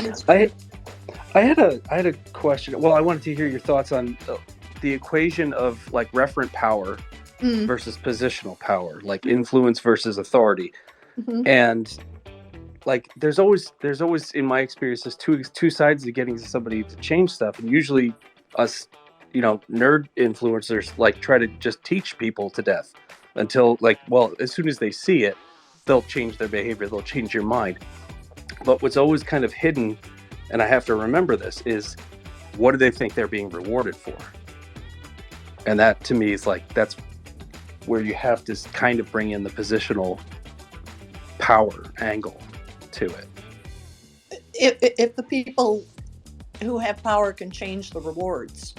That is I true. I had a question. Well, I wanted to hear your thoughts on the equation of like referent power Mm. versus positional power, like influence versus authority. Hmm. And like there's always in my experience there's two sides to getting somebody to change stuff, and usually us, nerd influencers like try to just teach people to death until like, well, as soon as they see it, they'll change their behavior, they'll change your mind. But what's always kind of hidden, and I have to remember this, is what do they think they're being rewarded for? And that to me is like, that's where you have to kind of bring in the positional power angle to it. If the people who have power can change the rewards.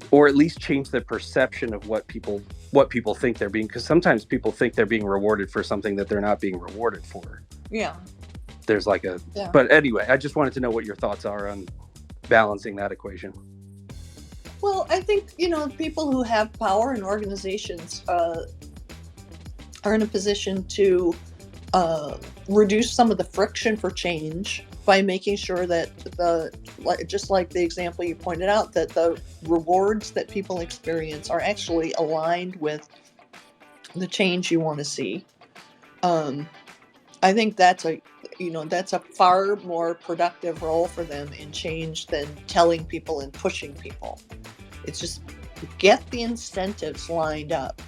Or at least change the perception of what people think they're being, because sometimes people think they're being rewarded for something that they're not being rewarded for. Yeah. There's like a Yeah. But anyway, I just wanted to know what your thoughts are on balancing that equation. Well, I think, people who have power in organizations are in a position to reduce some of the friction for change by making sure that just like the example you pointed out, that the rewards that people experience are actually aligned with the change you want to see. I think that's a far more productive role for them in change than telling people and pushing people. It's just get the incentives lined up,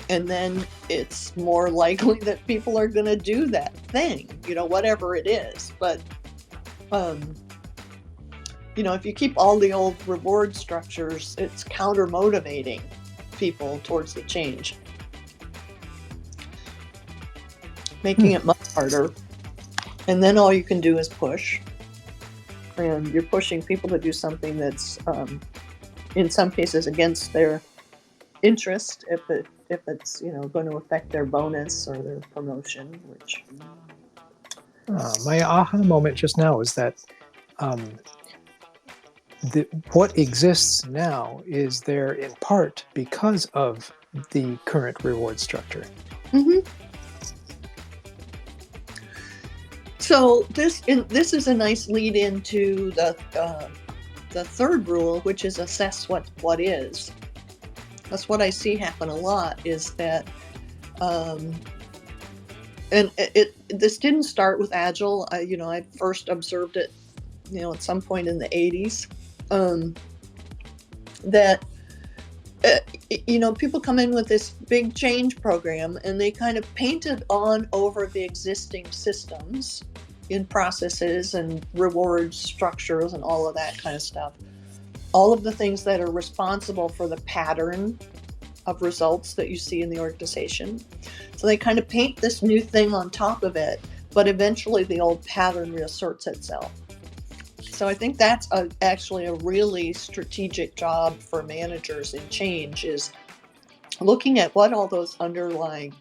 and then it's more likely that people are going to do that thing, whatever it is. But if you keep all the old reward structures, it's counter motivating people towards the change, making it much harder. And then all you can do is push, and you're pushing people to do something that's in some cases against their interest, if it's going to affect their bonus or their promotion. Which my aha moment just now is that what exists now is there in part because of the current reward structure. Mm-hmm. So this is a nice lead into the third rule, which is assess what is. That's what I see happen a lot, is that, and this didn't start with Agile. I first observed it, at some point in the 80s, that, people come in with this big change program, and they kind of paint it on over the existing systems in processes and reward structures and all of that kind of stuff. All of the things that are responsible for the pattern of results that you see in the organization. So they kind of paint this new thing on top of it, but eventually the old pattern reasserts itself. So I think that's actually a really strategic job for managers in change, is looking at what all those underlying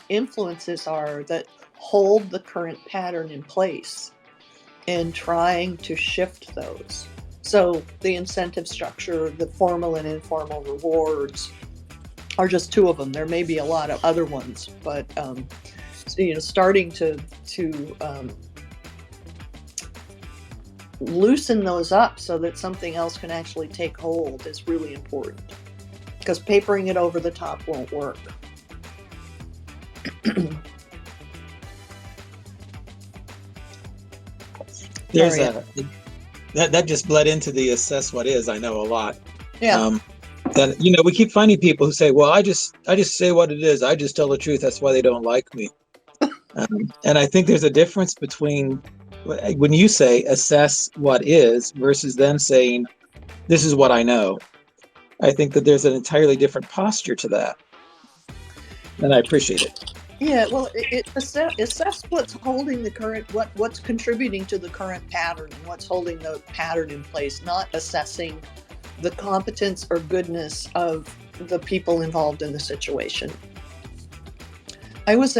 influences are that hold the current pattern in place and trying to shift those. So the incentive structure, the formal and informal rewards are just two of them. There may be a lot of other ones, but starting to loosen those up so that something else can actually take hold is really important, because papering it over the top won't work. There's that just bled into the assess what is. I know a lot. Yeah. That we keep finding people who say, "Well, I just say what it is. I just tell the truth. That's why they don't like me." And I think there's a difference between when you say assess what is versus them saying, "This is what I know." I think that there's an entirely different posture to that, and I appreciate it. Yeah, well, assess what's holding the current, what's contributing to the current pattern, and what's holding the pattern in place, not assessing the competence or goodness of the people involved in the situation. It was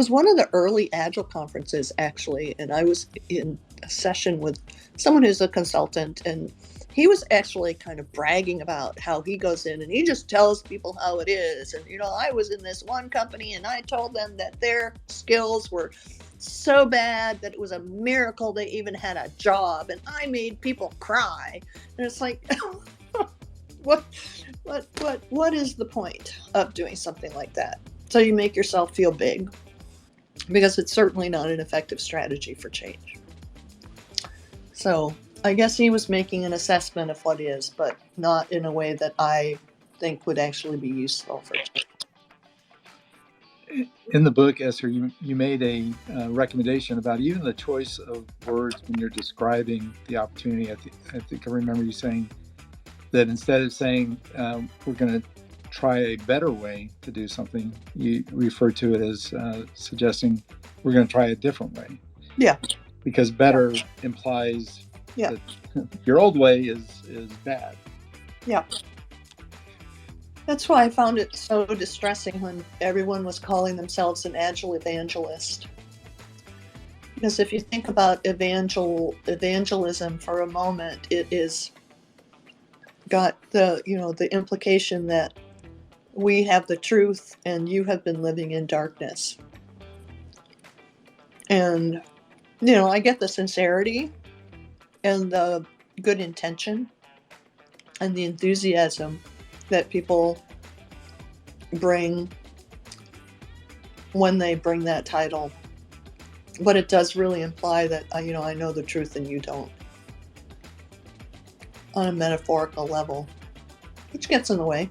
one of the early Agile conferences, actually, and I was in a session with someone who's a consultant, and he was actually kind of bragging about how he goes in and he just tells people how it is. And, I was in this one company and I told them that their skills were so bad that it was a miracle they even had a job. And I made people cry. And it's like, what is the point of doing something like that? So you make yourself feel big, because it's certainly not an effective strategy for change. So I guess he was making an assessment of what is, but not in a way that I think would actually be useful for change. In the book, Esther, you made a recommendation about even the choice of words when you're describing the opportunity. I think I remember you saying that instead of saying we're going to try a better way to do something, you refer to it as suggesting we're going to try a different way. Yeah. Because better implies that your old way is bad. Yeah. That's why I found it so distressing when everyone was calling themselves an Agile evangelist. Because if you think about evangelism for a moment, it is got the implication that we have the truth and you have been living in darkness. And, I get the sincerity and the good intention and the enthusiasm that people bring when they bring that title. But it does really imply that, I know the truth and you don't, on a metaphorical level, which gets in the way.